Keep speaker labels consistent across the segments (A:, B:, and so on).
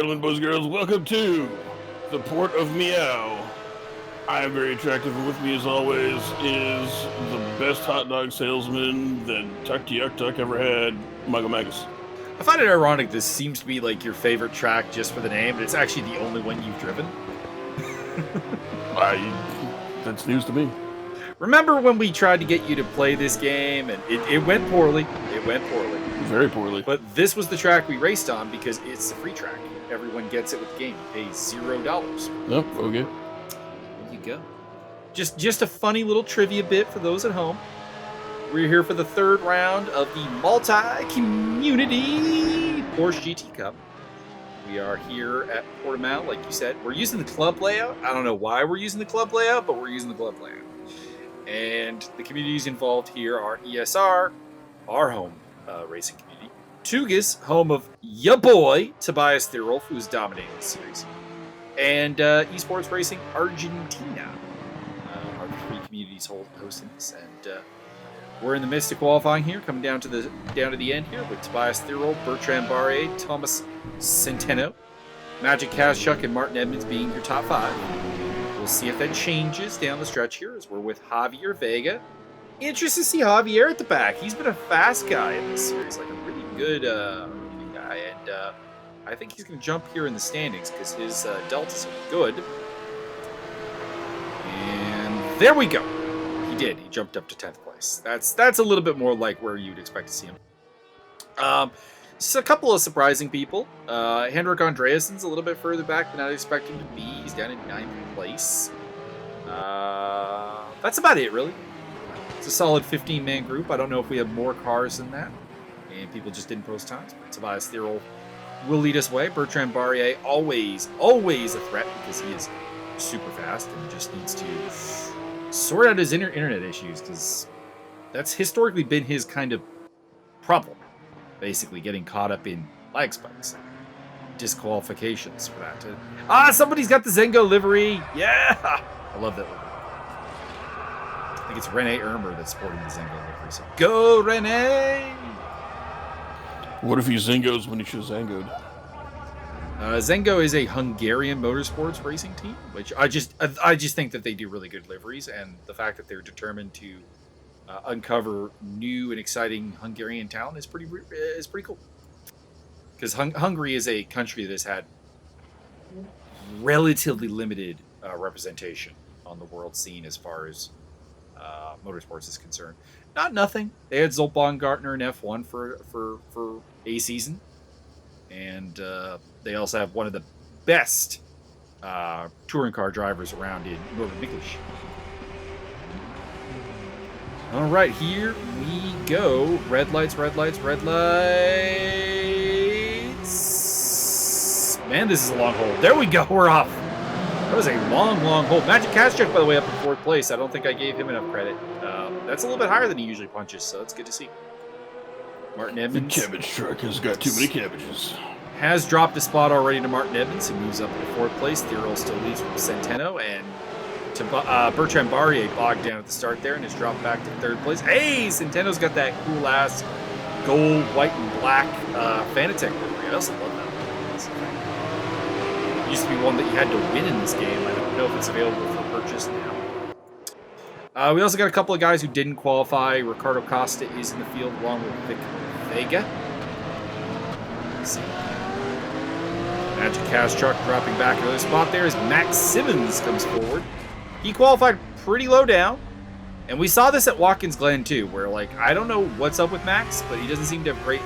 A: gentlemen, boys and girls, welcome to the Port of Meow. I am very attractive, and with me, as always, is the best hot dog salesman that Tuck to Yuck Tuck ever had, Magas.
B: I find it ironic this seems to be like your favorite track just for the name, but it's actually the only one you've driven.
A: That's news to me.
B: Remember when we tried to get you to play this game, and it went poorly. It went poorly.
A: Very poorly.
B: But this was the track we raced on because it's a free track. Everyone gets it with the game. You pay $0.
A: Yep, okay.
B: There you go. Just a funny little trivia bit for those at home. We're here for the third round of the multi-community Porsche GT Cup. We are here at Portimao, like you said. We're using the club layout. I don't know why we're using the club layout, but we're using the club layout. And the communities involved here are ESR, our home racing community. Tugas, home of ya boy, Tobias Thierolf, who's dominating the series. And Esports Racing Argentina are the three communities hosting this. And we're in the midst of qualifying here, coming down to the end here with Tobias Thierolf, Bertrand Barrier, Thomas Centeno, Magic Kazchuk, and Martin Edmonds being your top five. We'll see if that changes down the stretch here as we're with Javier Vega. Interested to see Javier at the back. He's been a fast guy in this series, like a really good guy, and I think he's going to jump here in the standings because his deltas are good. And there we go. He did. He jumped up to 10th place. That's a little bit more like where you'd expect to see him. So a couple of surprising people. Henrik Andreassen's a little bit further back than I'd expect him to be. He's down in 9th place. That's about it, really. It's a solid 15-man group. I don't know if we have more cars than that. And people just didn't post times. But Tobias Thierolf will lead us away. Bertrand Barrier, always a threat because he is super fast and just needs to sort out his internet issues because that's historically been his kind of problem. Basically getting caught up in lag spikes and disqualifications for that. Somebody's got the Zengo livery. Yeah! I love that livery. I think it's Rene Irmer that's sporting the Zengo livery. So go, Rene!
A: What if he Zengos when he should have Zangoed?
B: Zengo is a Hungarian motorsports racing team, which I just think that they do really good liveries, and the fact that they're determined to uncover new and exciting Hungarian talent is pretty cool. Because Hungary is a country that has had relatively limited representation on the world scene as far as motorsports is concerned. Not nothing. They had Zoltan Baumgartner in F1 for a season, and they also have one of the best touring car drivers around in Northern English. All right, here we go. Red lights, red lights, red lights. Man, this is a long hole. There we go. We're off. That was a long hole. Magic Kazchuk, by the way, up in 4th place. I don't think I gave him enough credit. That's a little bit higher than he usually punches, so it's good to see. Martin Edmonds.
A: The cabbage truck has got too many cabbages.
B: Has dropped a spot already to Martin Edmonds, who moves up into 4th place. Thierolf still leads from Centeno, and Bertrand Barrier bogged down at the start there and has dropped back to 3rd place. Hey, Centeno's got that cool-ass gold, white, and black Fanatec livery. I also love that. It used to be one that you had to win in this game. I don't know if it's available for purchase now. We also got a couple of guys who didn't qualify. Ricardo Costa is in the field along with Vic Vega. Let's see. Magic Kazchuk dropping back another spot there as Max Simmons comes forward. He qualified pretty low down. And we saw this at Watkins Glen too, where I don't know what's up with Max, but he doesn't seem to have great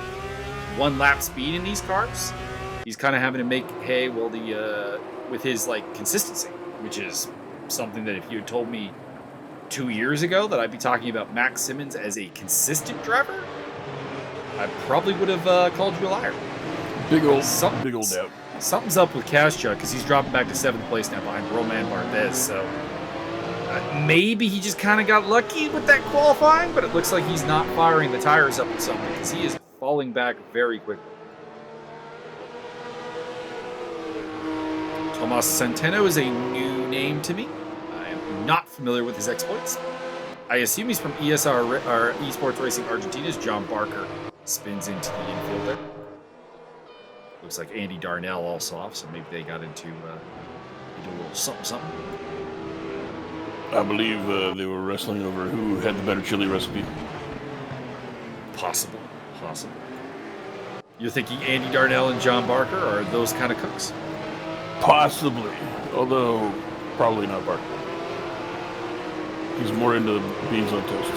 B: one-lap speed in these cars. He's kind of having to make hay with his consistency, which is something that if you had told me 2 years ago that I'd be talking about Max Simmons as a consistent driver, I probably would have called you a liar.
A: Big old doubt.
B: Something's up with Kazchuk because he's dropping back to 7th place now behind Roman Barthez. So maybe he just kind of got lucky with that qualifying, but it looks like he's not firing the tires up or something because he is falling back very quickly. Tomas Centeno is a new name to me. I am not familiar with his exploits. I assume he's from ESR or Esports Racing Argentina's John Barker spins into the infield there. Looks like Andy Darnell also off, so maybe they got into a little something.
A: I believe they were wrestling over who had the better chili recipe.
B: Possible. You're thinking Andy Darnell and John Barker are those kind of cooks?
A: Possibly, although probably not Barker. He's more into beans on toast.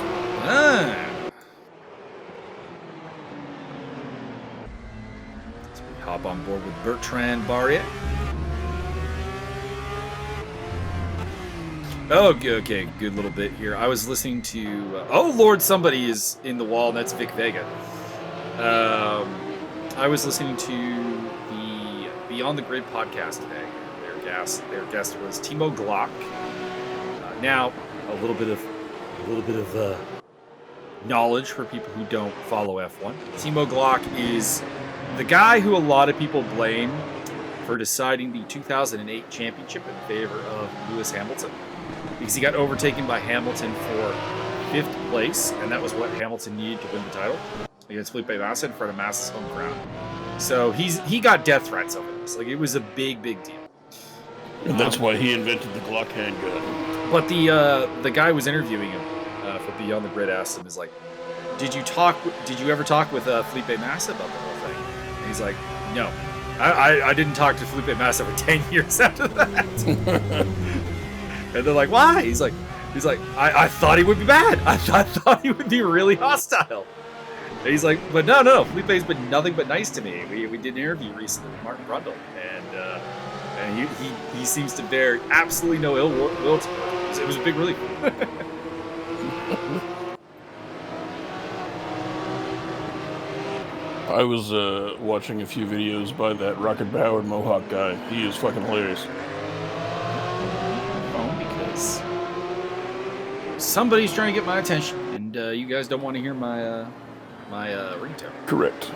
B: So we hop on board with Bertrand Barrier. Oh, okay, good little bit here. I was listening to... oh, Lord, somebody is in the wall, and that's Vic Vega. I was listening to the Beyond the Grid podcast today. Their guest was Timo Glock. Now, a little bit of knowledge for people who don't follow F1. Timo Glock is the guy who a lot of people blame for deciding the 2008 championship in favor of Lewis Hamilton, because he got overtaken by Hamilton for 5th place, and that was what Hamilton needed to win the title against Felipe Massa in front of Massa's home crowd. So he got death threats over this. Like, it was a big deal.
C: And that's why he invented the Glock handgun.
B: But the guy who was interviewing him for Beyond the Grid asked him, is like, did you ever talk with Felipe Massa about the whole thing? And he's like, no. I didn't talk to Felipe Massa for 10 years after that. And they're like, why? He's like, I thought he would be bad. I thought he would be really hostile. And he's like, but no. Felipe's been nothing but nice to me. We did an interview recently with Martin Brundle, and he seems to bear absolutely no ill will to me. It was a big relief.
C: I was watching a few videos by that rocket-powered Mohawk guy. He is fucking hilarious.
B: Because somebody's trying to get my attention, and you guys don't want to hear my ringtone.
C: Correct.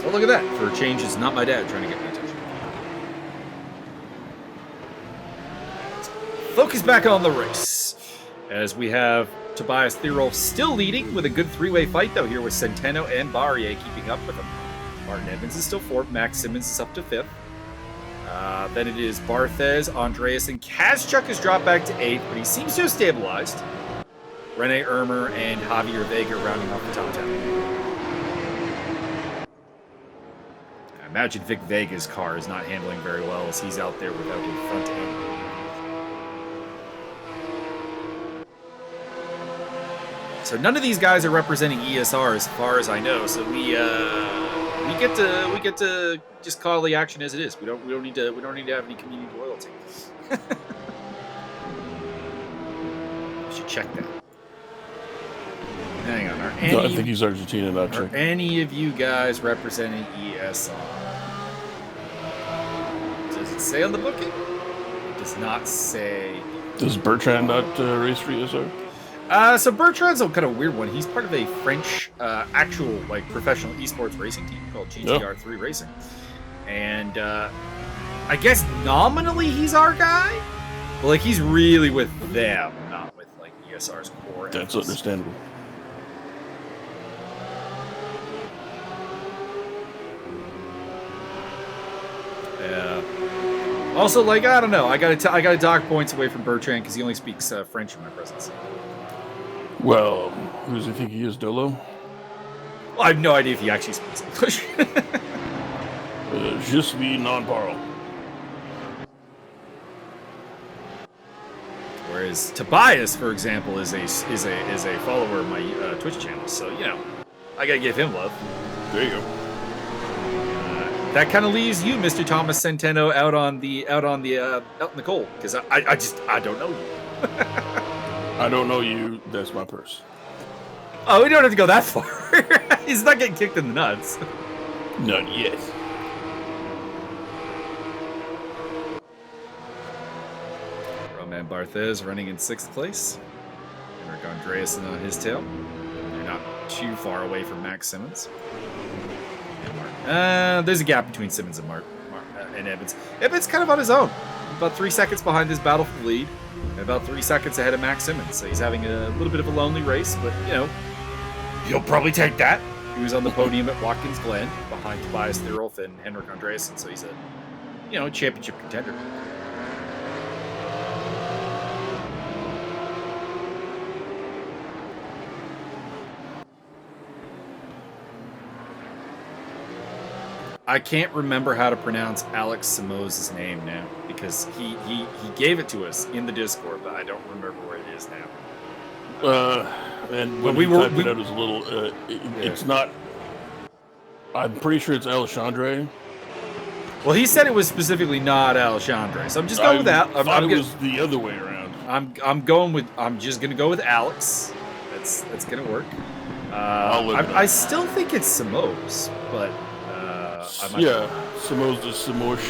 B: Oh, look at that. For a change, it's not my dad trying to get my attention. Focus back on the race, as we have Tobias Thierol still leading with a good three-way fight, though, here with Centeno and Barrier keeping up with him. Martin Evans is still 4th. Max Simmons is up to 5th. Then it is Barthez, Andreas, and Kazchuk has dropped back to 8th, but he seems to have stabilized. Rene Ermer and Javier Vega rounding off the top 10. I imagine Vic Vega's car is not handling very well as he's out there without a front end. So none of these guys are representing ESR as far as I know, so we get to just call the action as it is. We don't need to have any community loyalty. We should check that. Hang on.
C: No, I think he's Argentina, not
B: Are
C: Czech.
B: any of you guys representing ESR? Does it say on the booking? It does not say.
C: Does Bertrand not race for ESR?
B: So Bertrand's a kind of weird one. He's part of a French actual professional esports racing team called GT3 Racing, and I guess nominally he's our guy, but he's really with them, not with ESR's core.
C: That's understandable.
B: Yeah. Also, I don't know. I gotta dock points away from Bertrand because he only speaks French in my presence.
C: Well, who does he think he is, Dolo?
B: Well, I have no idea if he actually speaks English.
C: Je suis non-parle.
B: Whereas Tobias, for example, is a follower of my Twitch channel, so I gotta give him love.
C: There you go.
B: That kind of leaves you, Mr. Thomas Centeno, out in the cold, because I don't know you.
C: I don't know you. That's my purse.
B: Oh, we don't have to go that far. He's not getting kicked in the nuts.
C: Not yet.
B: Roman Barthez running in 6th place. Henrik Andreasen on his tail. They're not too far away from Max Simmons. There's a gap between Simmons and and Evans. Evans kind of on his own. About 3 seconds behind this battle for the lead. And about 3 seconds ahead of Max Simmons. So he's having a little bit of a lonely race, but, He'll probably take that. He was on the podium at Watkins Glen behind Tobias Thierolf and Henrik Andreasen, so he's a, championship contender. I can't remember how to pronounce Alex Simos's name now because he gave it to us in the Discord, but I don't remember where it is now.
C: And when we typed it out as a little, it's not. I'm pretty sure it's Alexandre.
B: Well, he said it was specifically not Alexandre, so I'm just going with that.
C: I thought it was the other way around.
B: I'm just gonna go with Alex. That's gonna work. I still think it's Simos, but.
C: Simos to Simosh,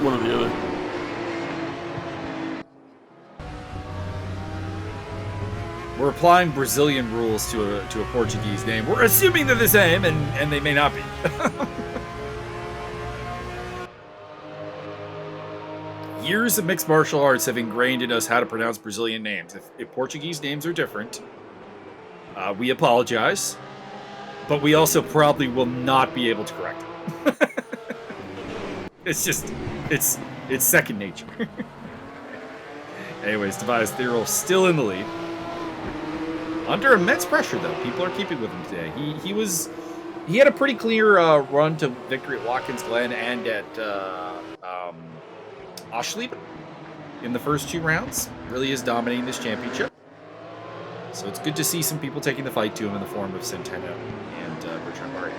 C: one or the other.
B: We're applying Brazilian rules to a Portuguese name. We're assuming they're the same, and they may not be. Years of mixed martial arts have ingrained in us how to pronounce Brazilian names. If Portuguese names are different, we apologize, but we also probably will not be able to correct it. It's second nature. Anyways, Tobias Thierolf still in the lead. Under immense pressure, though. People are keeping with him today. He had a pretty clear run to victory at Watkins Glen and at Oschersleben in the first 2 rounds. Really is dominating this championship. So it's good to see some people taking the fight to him in the form of Centeno and Bertrand Barry.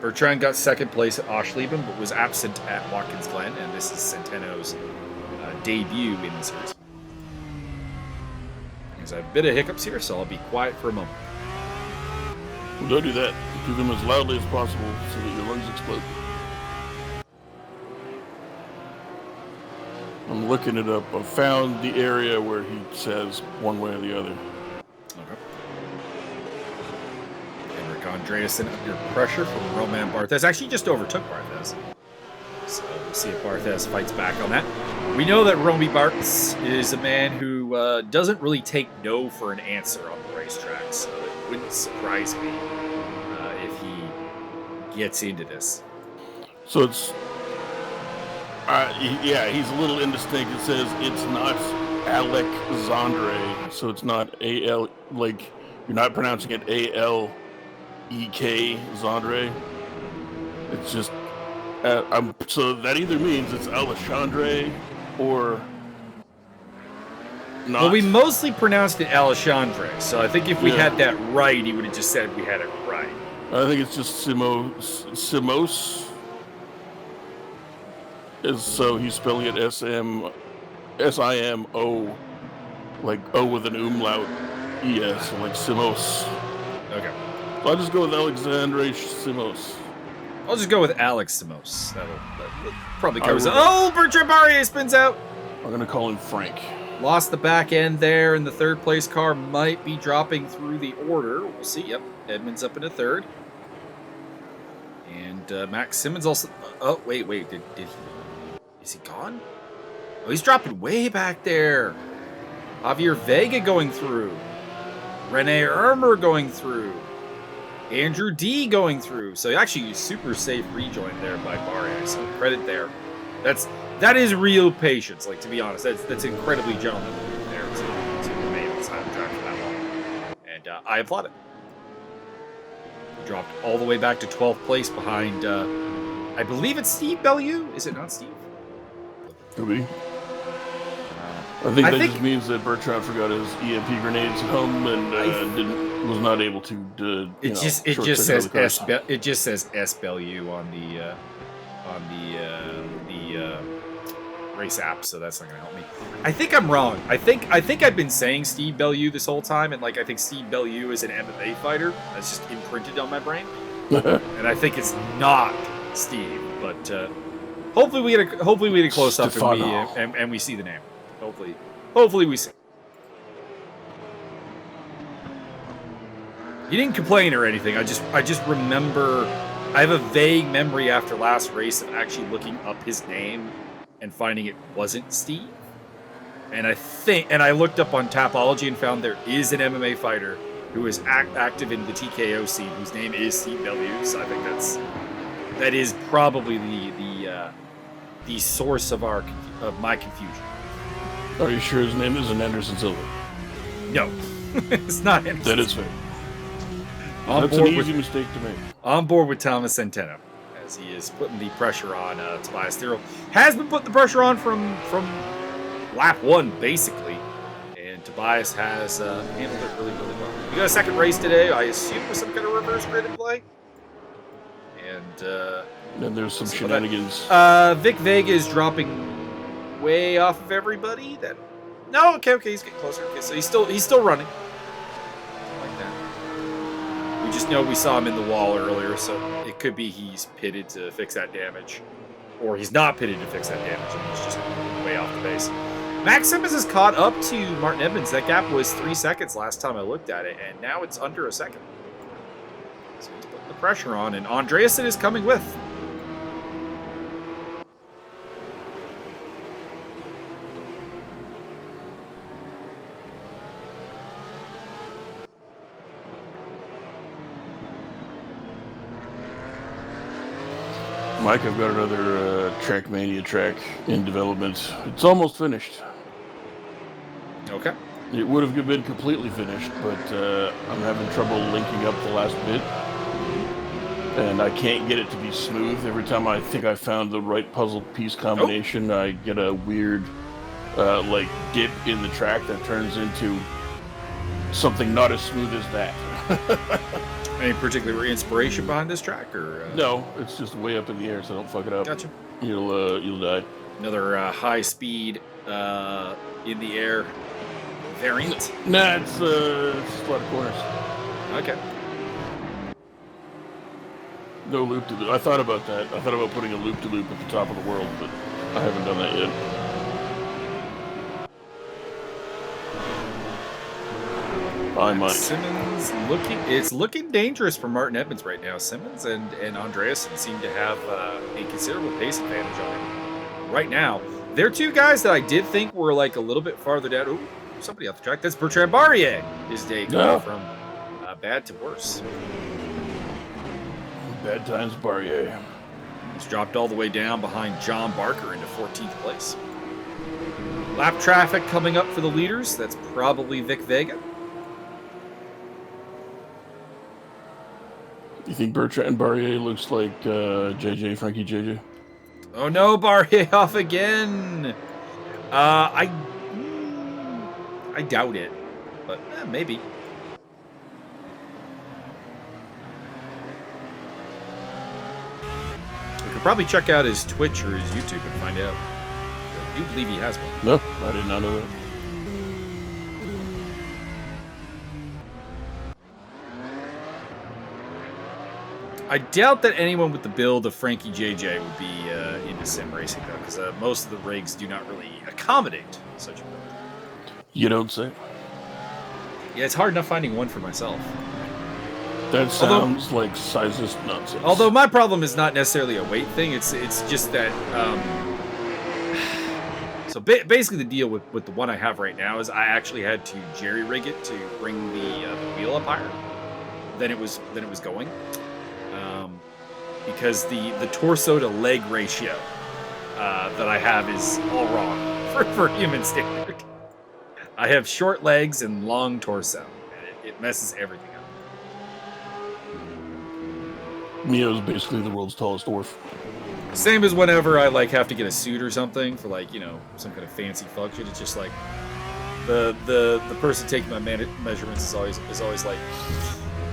B: Bertrand got second place at Oschersleben, but was absent at Watkins Glen, and this is Centeno's debut in the series. There's a bit of hiccups here, so I'll be quiet for a moment.
C: Well, don't do that. Do them as loudly as possible so that your lungs explode. I'm looking it up. I found the area where he says one way or the other.
B: Andreasen under pressure from Roman Barthez. Actually just overtook Barthez. So we'll see if Barthez fights back on that. We know that Romy Bartz is a man who doesn't really take no for an answer on the racetrack, so it wouldn't surprise me if he gets into this.
C: So it's... he's a little indistinct. It says it's not Alexandre, so it's not A-L... Like, you're not pronouncing it A-L... E-K Zandre. It's just so that either means it's Alexandre or not.
B: Well, we mostly pronounced it Alexandre, so I think if we had that right, he would have just said we had it right.
C: I think it's just Simos. So he's spelling it S-I-M-O, like O with an umlaut E-S, so like Simos.
B: Okay.
C: I'll just go with Alexandre Simos.
B: I'll just go with Alex Simos. That'll probably covers it. Oh, Bertrand Barrier spins out.
C: I'm going to call him Frank.
B: Lost the back end there, and the third place car might be dropping through the order. We'll see. Yep, Edmonds up into third. And Max Simmons also... Oh, wait. Did he... Is he gone? Oh, he's dropping way back there. Javier Vega going through. Rene Ermer going through. Andrew D going through. So actually super safe rejoin there by Barre. So credit there. That is real patience. Like, to be honest, that's incredibly gentlemanly there to remain on the side of the track for that long. And I applaud it. Dropped all the way back to 12th place behind I believe it's Steve Bellew. Is it not Steve?
C: Could be. I think that just means that Bertrand forgot his EMP grenades at home and was not able to. It just
B: says S Bellew on the race app, so that's not gonna help me. I think I'm wrong. I think I've been saying Steve Bellew this whole time, and like I think Steve Bellew is an MMA fighter. That's just imprinted on my brain, and I think it's not Steve. But hopefully we get a close up and we see the name. Hopefully we see. He didn't complain or anything. I just remember. I have a vague memory after last race of actually looking up his name and finding it wasn't Steve. And I looked up on Tapology and found there is an MMA fighter who is active in the TKO scene whose name is Steve W. So I think that is probably the source of my confusion.
C: Are you sure his name isn't Anderson Silva?
B: No, it's not Anderson.
C: That is fair. That's an easy mistake to make.
B: On board with Thomas Centeno, as he is putting the pressure on Tobias Thierl. Has been putting the pressure on from lap 1, basically. And Tobias has handled it really, really well. We got a second race today, I assume with some kind of reverse grid in play. And
C: then there's some shenanigans.
B: Vic Vega is dropping way off of everybody. Okay, he's getting closer. Okay, so he's still running. Like that. We just know we saw him in the wall earlier, so it could be he's pitted to fix that damage. Or he's not pitted to fix that damage, and he's just way off the base. Max Simmons has caught up to Martin Edmonds. That gap was 3 seconds last time I looked at it, and now it's under a second. So he's putting the pressure on, and Andreasen is coming with.
C: Mike, I've got another Trackmania track in development. It's almost finished.
B: Okay.
C: It would have been completely finished, but I'm having trouble linking up the last bit. And I can't get it to be smooth. Every time I think I found the right puzzle piece combination, I get a weird dip in the track that turns into something not as smooth as that.
B: Any particular inspiration behind this track, or
C: no? It's just way up in the air, so don't fuck it up.
B: Gotcha.
C: You'll die.
B: Another high speed in the air variant.
C: Nah, it's just a lot of corners.
B: Okay.
C: No loop to loop. I thought about that. I thought about putting a loop to loop at the top of the world, but I haven't done that yet. I might.
B: Simmons it's looking dangerous for Martin Edmonds right now. Simmons and Andreasen seem to have a considerable pace advantage on him right now. They're two guys that I did think were like a little bit farther down. Ooh, somebody off the track. That's Bertrand Barrier. His day going from bad to worse.
C: Bad times Barrier.
B: He's dropped all the way down behind John Barker into 14th place. Lap traffic coming up for the leaders. That's probably Vic Vega.
C: You think Bertrand Barrier looks like Frankie JJ?
B: Oh no, Barrier off again. I doubt it, but maybe. We could probably check out his Twitch or his YouTube and find out. I do believe he has one.
C: No, I did not know that.
B: I doubt that anyone with the build of Frankie JJ would be into sim racing, though, because most of the rigs do not really accommodate such a build.
C: You don't say.
B: Yeah, it's hard enough finding one for myself.
C: That sounds like sizist nonsense.
B: Although my problem is not necessarily a weight thing, it's just that. So basically, the deal with the one I have right now is I actually had to jerry rig it to bring the wheel up higher than it was going. Because the torso to leg ratio that I have is all wrong for human standard. I have short legs and long torso, and it messes everything up.
C: Mio's basically the world's tallest dwarf.
B: Same as whenever I have to get a suit or something for some kind of fancy function. It's just like the person taking my measurements is always like,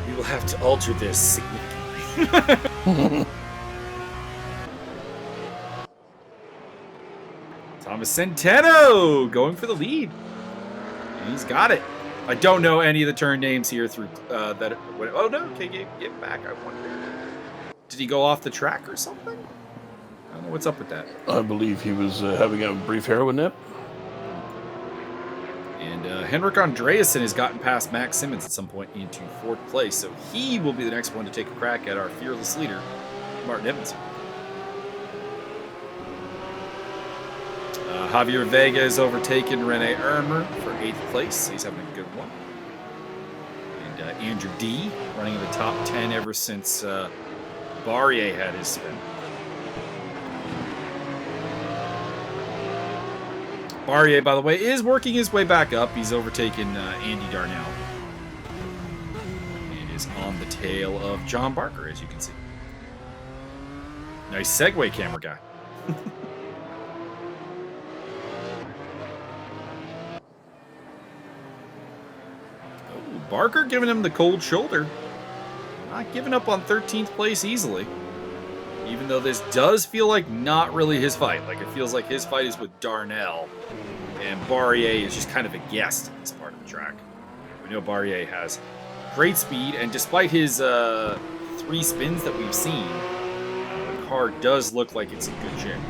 B: we will have to alter this significantly. Thomas Centeno going for the lead. And he's got it. I don't know any of the turn names here through that. Oh no! Okay, get back. I wonder. Did he go off the track or something? I don't know what's up with that.
C: I believe he was having a brief heroin nap.
B: And Henrik Andreasen has gotten past Max Simmons at some point into 4th place, so he will be the next one to take a crack at our fearless leader, Martin Edmonds. Javier Vega has overtaken Rene Ermer for 8th place. He's having a good one. And Andrew D. running in the top 10 ever since Barrier had his spin. Barrier, by the way, is working his way back up. He's overtaken Andy Darnell. And is on the tail of John Barker, as you can see. Nice segue, camera guy. Barker giving him the cold shoulder. Not giving up on 13th place easily. Even though this does feel like not really his fight. Like, it feels like his fight is with Darnell. And Barrier is just kind of a guest in this part of the track. We know Barrier has great speed. And despite his 3 spins that we've seen, the car does look like it's in good shape.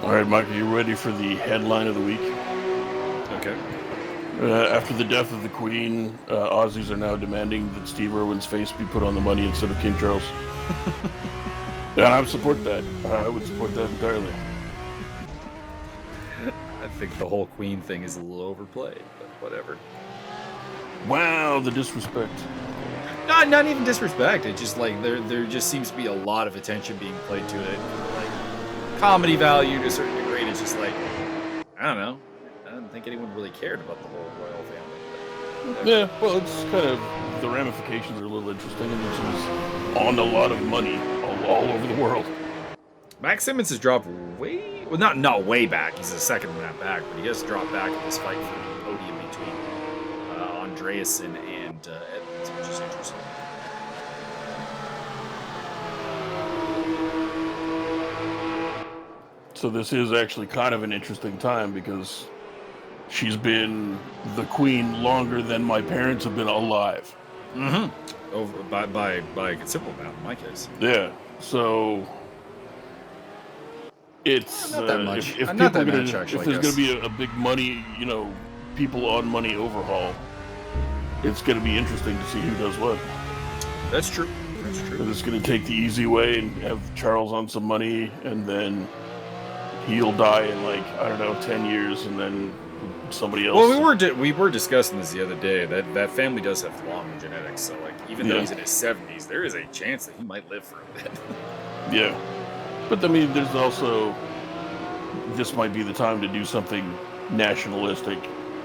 C: All right, Mike, are you ready for the headline of the week?
B: Okay.
C: After the death of the Queen, Aussies are now demanding that Steve Irwin's face be put on the money instead of King Charles. And I would support that. I would support that entirely.
B: I think the whole Queen thing is a little overplayed, but whatever.
C: Wow, the disrespect.
B: Not even disrespect. It's just like there just seems to be a lot of attention being played to it. Like, comedy value to a certain degree. It's just like, I don't know. I don't think anyone really cared about the whole royal family. But
C: Yeah, well, it's kind of, the ramifications are a little interesting, and this is on a lot of money all over the world.
B: Max Simmons has dropped way, well, not way back. He's a second from that back, but he has dropped back in this fight for the podium between Andreasen and Edmonds, which is interesting.
C: So this is actually kind of an interesting time because she's been the queen longer than my parents have been alive.
B: Mm-hmm. Over by a considerable amount in my case.
C: Yeah. So it's
B: Not that much.
C: If
B: Not that
C: people are
B: much,
C: gonna,
B: actually,
C: if there's
B: I
C: going
B: guess.
C: to be a big money, people on money overhaul, it's going to be interesting to see who does what.
B: That's true. That's true.
C: It's going to take the easy way and have Charles on some money, and then he'll die in 10 years, and then somebody else.
B: Well, we were discussing this the other day. That family does have long genetics, so even though he's in his 70s, there is a chance that he might live for a bit.
C: Yeah, but I mean, there's also, this might be the time to do something nationalistic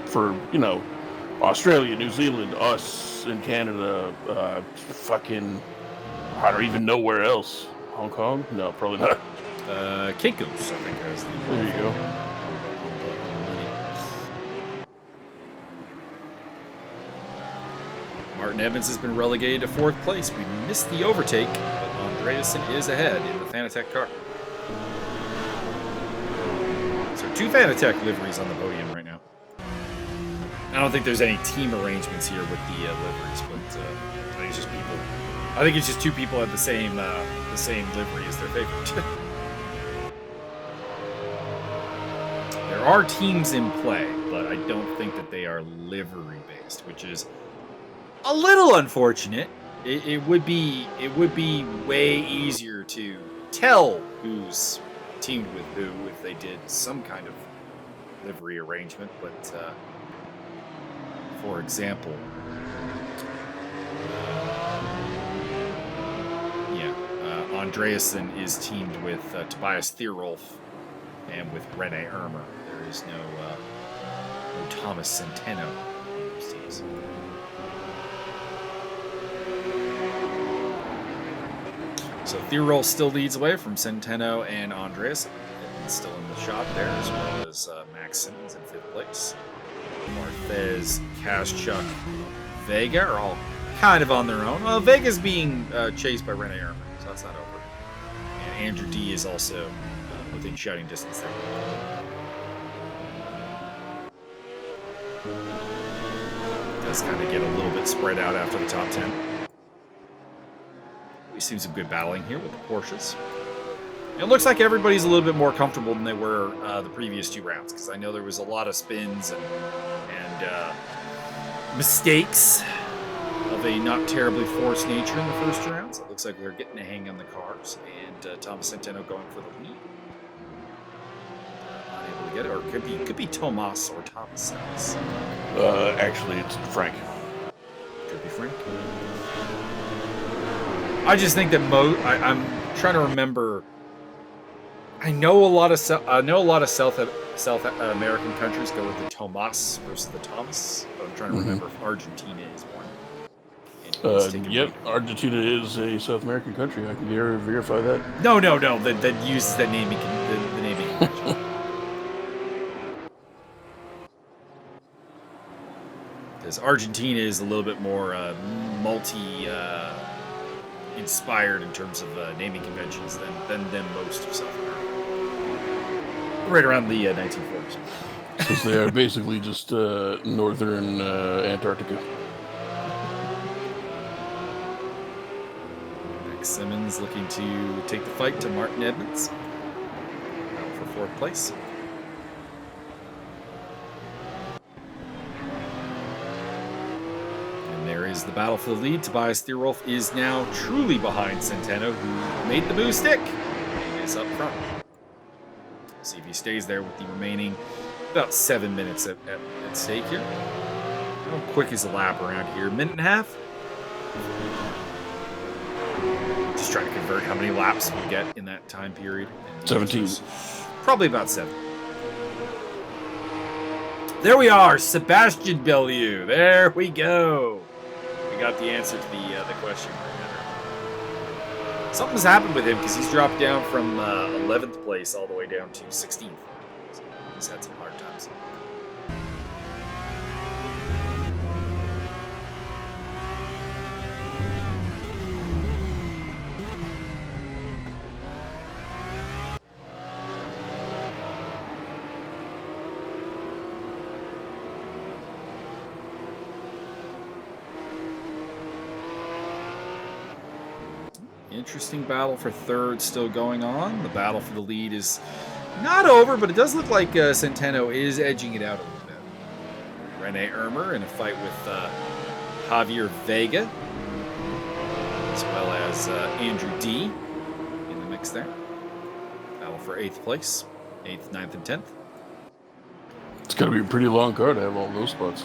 C: for Australia, New Zealand, us in Canada, I don't even know where else. Hong Kong? No, probably not.
B: Kinko's, I think, is the
C: There you go.
B: Martin Evans has been relegated to 4th place. We missed the overtake, but Andreasen is ahead in the Fanatec car. So 2 Fanatec liveries on the podium right now. I don't think there's any team arrangements here with the liveries, but I think it's just people. I think it's just 2 people have the same livery as their favorite. There are teams in play, but I don't think that they are livery based, which is a little unfortunate. It would be way easier to tell who's teamed with who if they did some kind of livery arrangement. But for example, Andreasen is teamed with Tobias Thierolf and with Rene Ermer. There is no Thomas Centeno in those teams. So Thierolf still leads away from Centeno and Andreasen. Still in the shot there, as well as Max Simmons in 5th place. Marquez, Kaschuk, Vega are all kind of on their own. Well, Vega's being chased by Rene Ermer, so that's not over. And Andrew D is also within shouting distance there. Does kind of get a little bit spread out after the top 10. seen some good battling here with the Porsches. It looks like everybody's a little bit more comfortable than they were the previous 2 rounds, because I know there was a lot of spins and mistakes of a not terribly forced nature in the first rounds. It looks like we're getting a hang on the cars, and Thomas Centeno going for the lead. Unable to get it, or it could be Tomas or Thomas.
C: Actually, it's Frank.
B: Could be Frank. I just think that I'm trying to remember. I know a lot of South American countries go with the Tomas versus the Thomas. But I'm trying to remember if Argentina is one.
C: Yep, Argentina is a South American country. I can verify that.
B: No. That uses that naming the naming convention. Because Argentina is a little bit more inspired in terms of naming conventions than most of South America. Right around the 1940s.
C: Because they are basically just northern Antarctica.
B: Max Simmons looking to take the fight to Martin Edmonds. Out for 4th place. And there is the battle for the lead. Tobias Thierolf is now truly behind Centeno, who made the move stick and is up front. See if he stays there with the remaining about 7 minutes at stake here. How quick is the lap around here? 1.5 minutes? Just trying to convert how many laps we get in that time period.
C: 17.
B: Probably about 7. There we are, Sebastian Bellew. There we go. We got the answer to the question. Something's happened with him because he's dropped down from 11th place all the way down to 16th. So he's had some hard times. Interesting battle for 3rd still going on. The battle for the lead is not over, but it does look like Centeno is edging it out a little bit. Rene Ermer in a fight with Javier Vega, as well as Andrew D in the mix there. Battle for 8th place, 8th, 9th, and 10th.
C: It's got to be a pretty long car to have all those spots.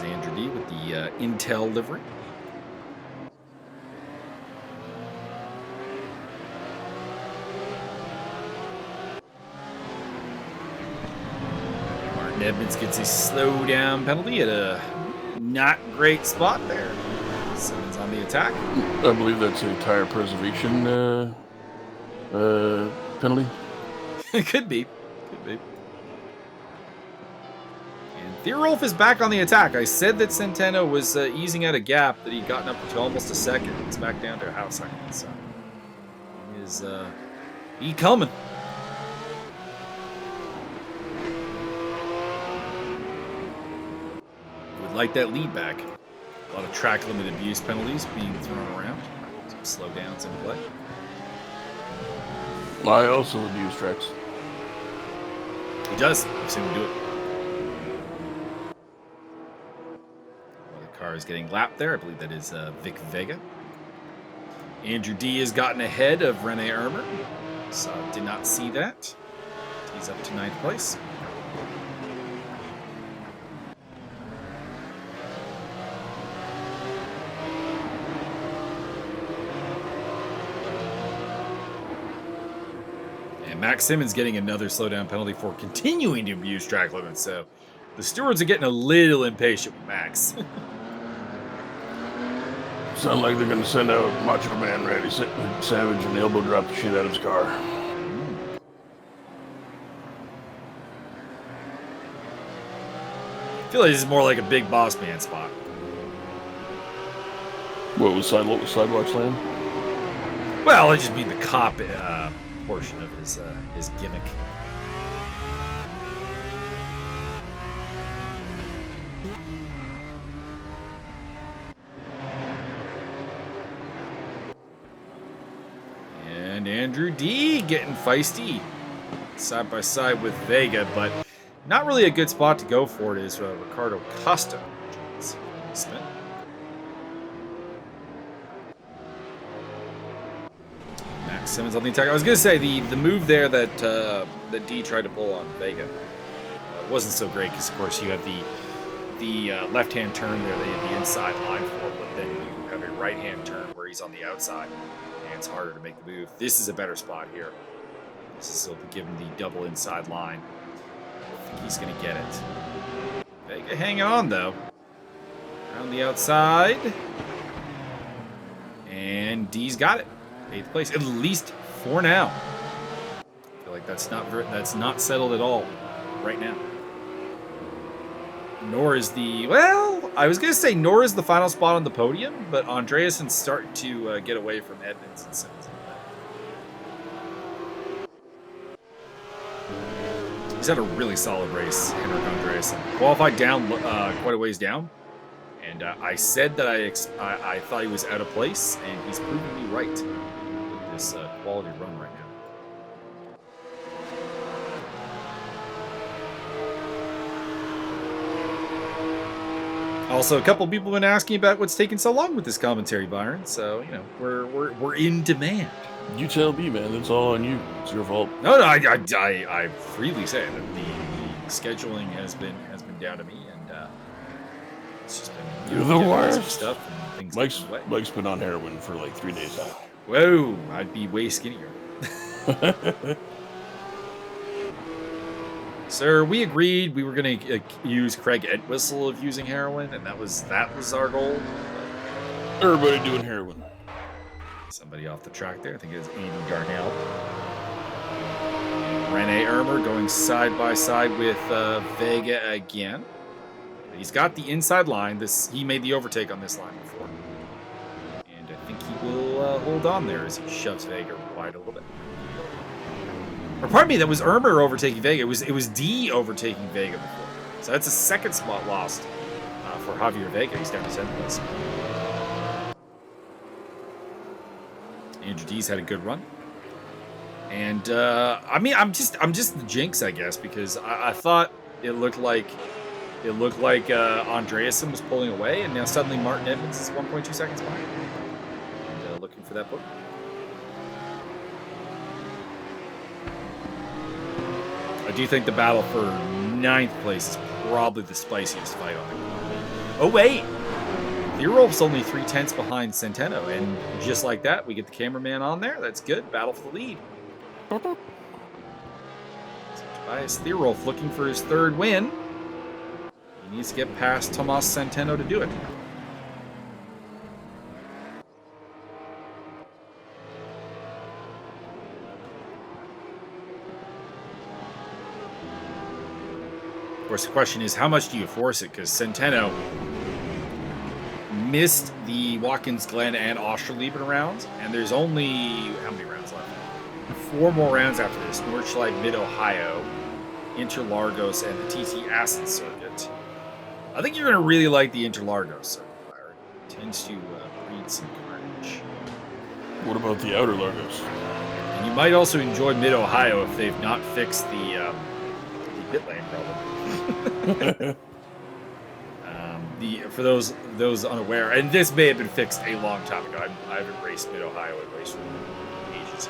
B: Andrew D with the Intel livery. Martin Edmonds gets a slow down penalty at a not great spot there. Simmons on the attack.
C: I believe that's a tire preservation penalty.
B: It could be. Thierolf is back on the attack. I said that Centeno was easing out a gap that he'd gotten up to almost a second. It's back down to a half second. So he coming. Would like that lead back. A lot of track limit abuse penalties being thrown around. Some slow downs in play.
C: I also abuse tracks.
B: He does. I've seen him do it. Car is getting lapped there. I believe that is Vic Vega. Andrew D has gotten ahead of Rene Ermer. So did not see that. He's up to 9th place. And Max Simmons getting another slowdown penalty for continuing to abuse track limits. So the stewards are getting a little impatient with Max.
C: Sound like they're going to send out Macho Man Randy Savage and elbow drop the shit out of his car.
B: I feel like this is more like a big boss man spot.
C: What was Sidewalk Slam?
B: Well, I just mean the cop portion of his gimmick. Andrew D getting feisty. Side by side with Vega, but not really a good spot to go for it is Ricardo Costa. Smith. Max Simmons on the attack. I was going to say the move there that that D tried to pull on Vega wasn't so great because, of course, you have the left-hand turn there that you have the inside line for, but then you have a right-hand turn where he's on the outside, and it's harder to make the move. This is a better spot here. This is will give him the double inside line. I think he's going to get it. Vega hanging on, though. Around the outside. And D's got it. 8th place, at least for now. I feel like that's not settled at all right now. Nor is I was going to say nor is the final spot on the podium, but Andreassen's starting to get away from Edmonds and Simmons. He's had a really solid race, Henrik Andreassen. Qualified down quite a ways down. And I said that I thought he was out of place, and he's proving me right with this quality run right now. Also, a couple people have been asking about what's taking so long with this commentary, Byron. So, you know, we're in demand.
C: You tell me, man. It's all on you. It's your fault.
B: No, I freely say that the scheduling has been down to me, and it's just been
C: You're the worst
B: stuff and things.
C: Mike's been on heroin for like 3 days now.
B: Whoa, I'd be way skinnier. Sir, we agreed we were going to use Craig Entwistle of using heroin, and that was our goal.
C: Everybody doing heroin.
B: Somebody off the track there. I think it's Andy Darnell. Rene Ermer going side by side with Vega again. He's got the inside line. He made the overtake on this line before. And I think he will hold on there as he shoves Vega wide a little bit. Or pardon me, that was Ermer overtaking Vega. It was D overtaking Vega before. So that's a second spot lost for Javier Vega. He's down to 10th place. Andrew D's had a good run. And I mean, I'm just the jinx, I guess, because I thought it looked like Andreassen was pulling away, and now suddenly Martin Edmonds is 1.2 seconds behind. And, looking for that book. I do think the battle for 9th place is probably the spiciest fight on the ground. Oh wait, Leerolf's only 3/10 behind Centeno, and just like that, we get the cameraman on there. That's good. Battle for the lead. Tobias Leerolf looking for his 3rd win. He needs to get past Tomas Centeno to do it. Of course, the question is, how much do you force it? Because Centeno missed the Watkins, Glen, and Oschersleben rounds, and there's only, how many rounds left? 4 more rounds after this. Nordschleife, Mid-Ohio, Interlagos, and the TT Assen circuit. I think you're going to really like the Interlagos circuit, Byron. It tends to breed some carnage.
C: What about the outer Largos?
B: And you might also enjoy Mid-Ohio if they've not fixed the pit lane problem. For those unaware, and this may have been fixed a long time ago. I haven't raced Mid-Ohio. I've raced for ages.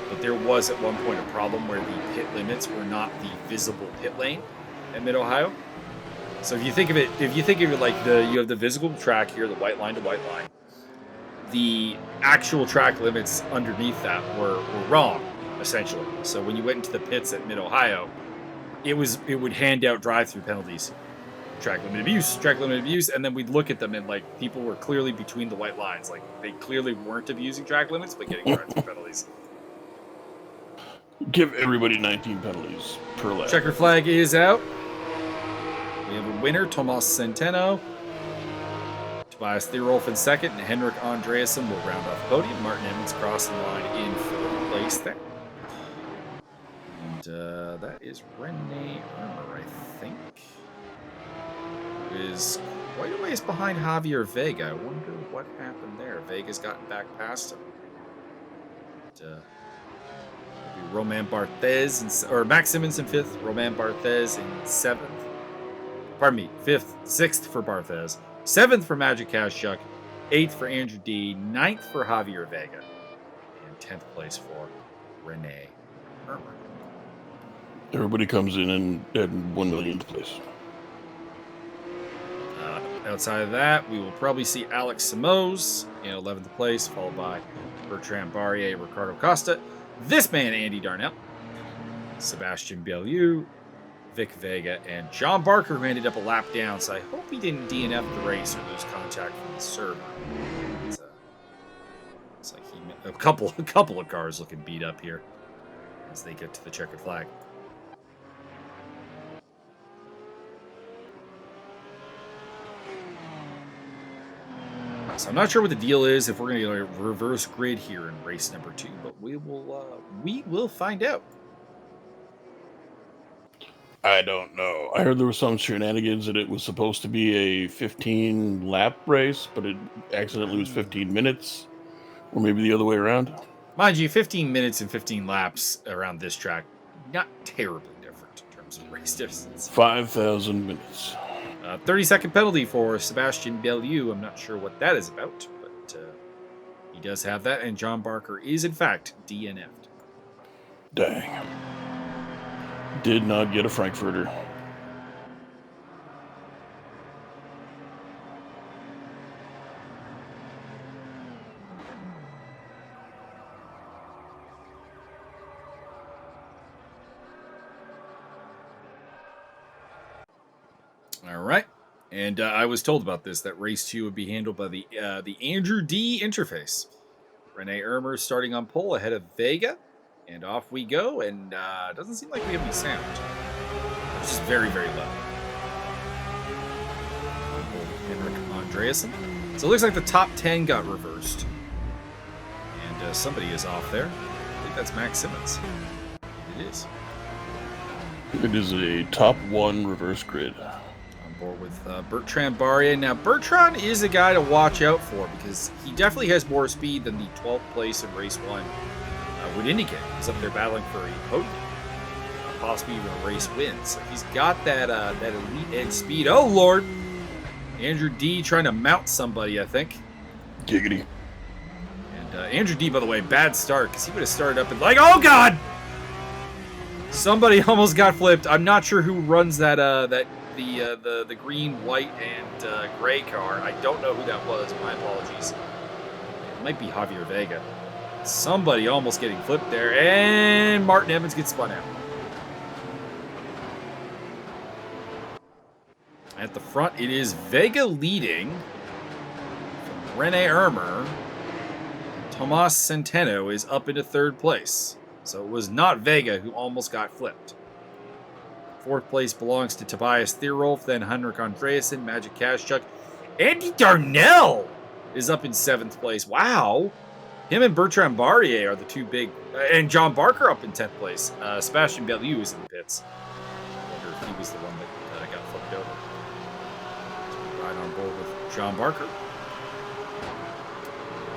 B: But there was at one point a problem where the pit limits were not the visible pit lane at Mid-Ohio. So if you think of it like you have the visible track here, the white line to white line. The actual track limits underneath that were wrong, essentially. So when you went into the pits at Mid-Ohio, it would hand out drive-through penalties. Track limit abuse, and then we'd look at them and like people were clearly between the white lines. Like they clearly weren't abusing track limits, but getting drive-through penalties.
C: Give everybody 19 penalties per lap.
B: Checker flag is out. We have a winner, Tomas Centeno. Tobias Leerolf in 2nd, and Henrik Andreassen will round off the podium. Martin Edmonds crossing the line in 4th place there. And that is Rene Ermer, I think. Who is quite a ways behind Javier Vega. I wonder what happened there. Vega's gotten back past him. Romain Barthez, or Max Simmons in 5th, Romain Barthez in 7th. Pardon me, 6th for Barthez, 7th for Magic Kashchuk, 8th for Andrew D, 9th for Javier Vega, and 10th place for Rene Ermer.
C: Everybody comes in at 1 millionth place.
B: Outside of that, we will probably see Alex Simoes in 11th place, followed by Bertrand Barrier, Ricardo Costa, this man, Andy Darnell, Sebastian Bellew, Vic Vega, and John Barker, who ended up a lap down, so I hope he didn't DNF the race or lose contact from the server. It's like a couple of cars looking beat up here as they get to the checkered flag. So I'm not sure what the deal is if we're going to get a reverse grid here in race number 2, but we will find out.
C: I don't know. I heard there was some shenanigans that it was supposed to be a 15 lap race, but it accidentally was 15 minutes, or maybe the other way around.
B: Mind you, 15 minutes and 15 laps around this track, not terribly different in terms of race distance.
C: 5,000 minutes.
B: 30-second penalty for Sebastian Bellew. I'm not sure what that is about, but he does have that, and John Barker is, in fact, DNF'd.
C: Dang. Did not get a Frankfurter.
B: All right. And I was told about this, that race 2 would be handled by the Andrew D interface. Rene Ermer starting on pole ahead of Vega. And off we go. And it doesn't seem like we have any sound. It's just very, very low. Henrik Andreasen. So it looks like the top 10 got reversed. And somebody is off there. I think that's Max Simmons. It is.
C: It is a top 1 reverse grid.
B: With Bertrand Barrier. Now, Bertrand is a guy to watch out for because he definitely has more speed than the 12th place in race 1 would indicate. He's up there battling for a podium, possibly even a race win. So he's got that elite edge speed. Oh, Lord. Andrew D trying to mount somebody, I think.
C: Giggity.
B: And Andrew D, by the way, bad start because he would have started up and like, oh, God! Somebody almost got flipped. I'm not sure who runs the green, white, and gray car. I don't know who that was. My apologies. It might be Javier Vega. Somebody almost getting flipped there, and Martin Evans gets spun out. At the front, it is Vega leading. Rene Ermer. Tomas Centeno is up into 3rd place. So it was not Vega who almost got flipped. 4th place belongs to Tobias Thierolf, then Henrik Andreasen, Magic Kashchuk. Andy Darnell is up in 7th place. Wow. Him and Bertrand Barrier are the two big... and John Barker up in 10th place. Sebastian Bellew is in the pits. I wonder if he was the one that got flipped over. So right on board with John Barker.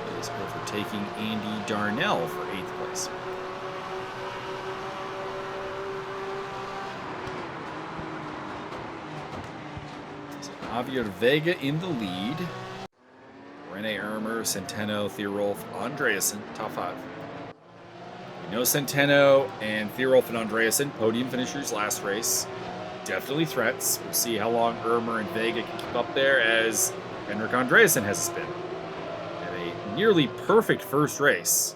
B: He is overtaking Andy Darnell for 8th place. Javier Vega in the lead. Rene Ermer, Centeno, Thierolf, Andreasen, top 5. We know Centeno and Thierolf and Andreasen, podium finishers last race. Definitely threats. We'll see how long Ermer and Vega can keep up there as Henrik Andreasen has a spin. Had a nearly perfect first race.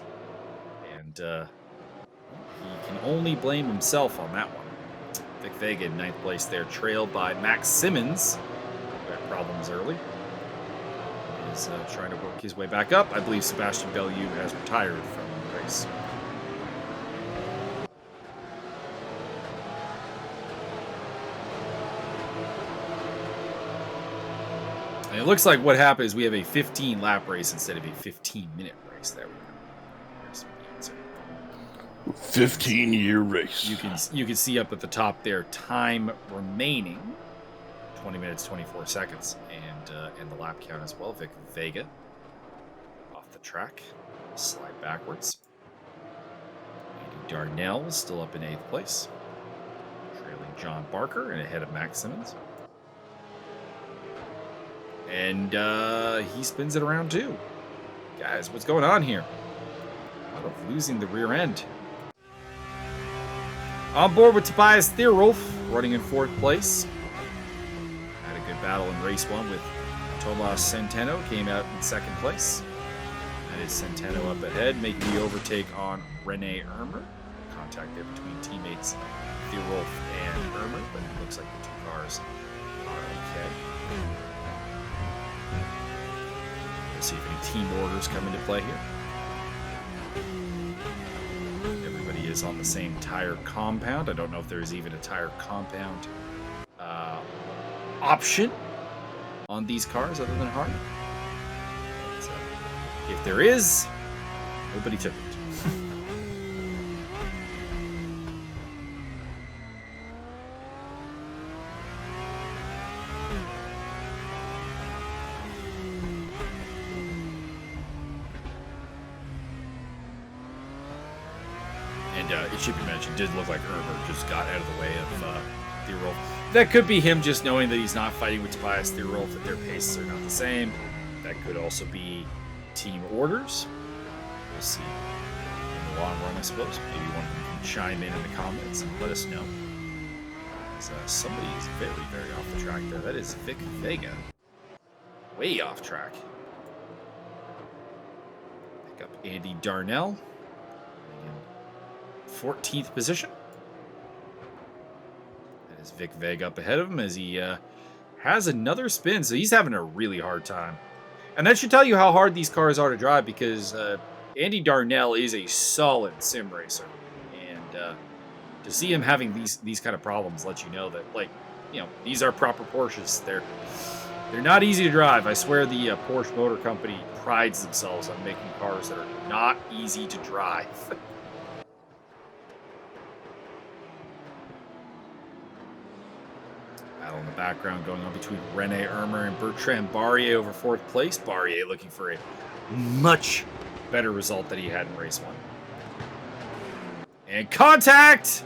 B: And he can only blame himself on that one. Vic Vega in 9th place there, trailed by Max Simmons. Problems early. He's trying to work his way back up. I believe Sebastian Bellew has retired from the race. And it looks like what happened is we have a 15-lap race instead of a 15-minute race. There we go. There's the answer.
C: 15-year race.
B: You can see up at the top there, time remaining. 20 minutes, 24 seconds, and the lap count as well. Vic Vega off the track, slide backwards. Darnell still up in 8th place. Trailing John Barker and ahead of Max Simmons. And he spins it around too. Guys, what's going on here? A lot of losing the rear end. On board with Tobias Thierolf, running in 4th place. Had a good battle in race 1 with Tomas Centeno, came out in 2nd place. That is Centeno up ahead, making the overtake on Rene Ermer. Contact there between teammates Thierolf and Ermer, but it looks like the 2 cars are okay. Let's see if any team orders come into play here. Everybody is on the same tire compound. I don't know if there's even a tire compound option on these cars other than hard. So, if there is, nobody took it. It should be mentioned, did look like Ermer just got out of the way of Thierolf. That could be him just knowing that he's not fighting with Tobias Thierolf, that their paces are not the same. That could also be team orders. We'll see in the long run, I suppose. Maybe one of them can chime in the comments and let us know. Somebody is very, very off the track there. That is Vic Vega. Way off track. Pick up Andy Darnell. 14th position. That is Vic Vega up ahead of him as he has another spin, so he's having a really hard time. And that should tell you how hard these cars are to drive, because Andy Darnell is a solid sim racer. And to see him having these kind of problems lets you know that, like, you know, these are proper Porsches. They're not easy to drive. I swear the Porsche Motor Company prides themselves on making cars that are not easy to drive. Battle in the background going on between Rene Ermer and Bertrand Barrier over 4th place. Barrier looking for a much better result than he had in race 1. And contact!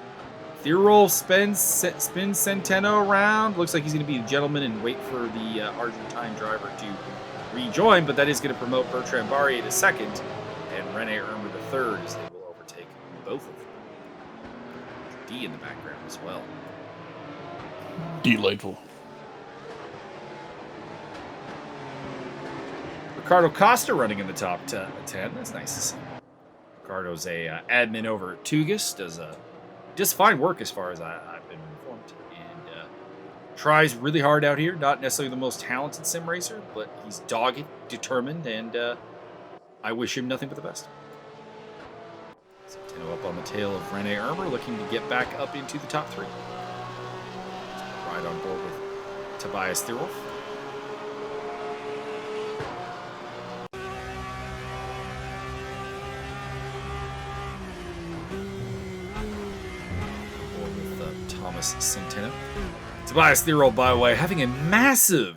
B: Thierolf spins Centeno around. Looks like he's going to be a gentleman and wait for the Argentine driver to rejoin, but that is going to promote Bertrand Barrier to 2nd and Rene Ermer to 3rd as they will overtake both of them. D in the background as well.
C: Delightful.
B: Ricardo Costa running in the top 10. That's nice to see. Ricardo's a admin over at Tugas. Does just fine work as far as I've been informed. And tries really hard out here. Not necessarily the most talented sim racer, but he's dogged, determined, and I wish him nothing but the best. Centeno up on the tail of Rene Ermer, looking to get back up into the top 3. Right on board with Tobias Thierolf. On board with Thomas Centeno. Tobias Thierolf, by the way, having a massive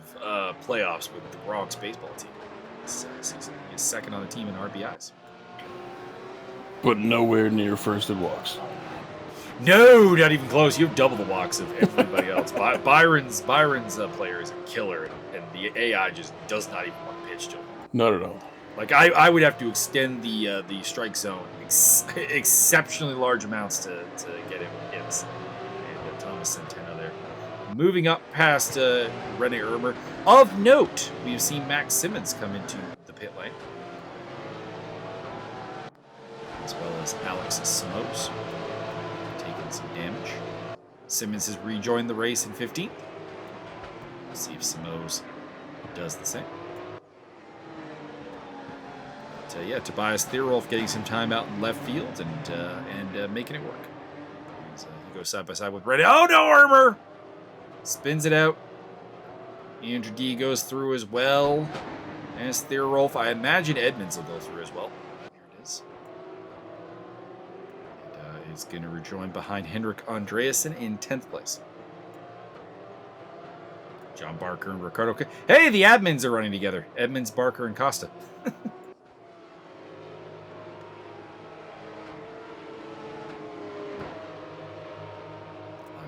B: playoffs with the Bronx baseball team this season. He is 2nd on the team in RBIs.
C: But nowhere near first in walks.
B: No, not even close. You have double the walks of everybody else. Byron's player is a killer, and the AI just does not even want to pitch to him.
C: Not at all.
B: Like, I would have to extend the strike zone exceptionally large amounts to get him hits. And Thomas Centeno there. Moving up past Rene Ermer. Of note, we've seen Max Simmons come into the pit lane. As well as Alex Simoes. Some damage. Simmons has rejoined the race in 15th. We'll see if Simoes does the same. But yeah, Tobias Thierolf getting some time out in left field and making it work. He goes side by side with Rene. Oh no, Ermer! Spins it out. Andrew D goes through as well as Thierolf. I imagine Edmonds will go through as well. Is going to rejoin behind Henrik Andreasen in 10th place. John Barker and Ricardo. Hey, the admins are running together. Edmonds, Barker, and Costa.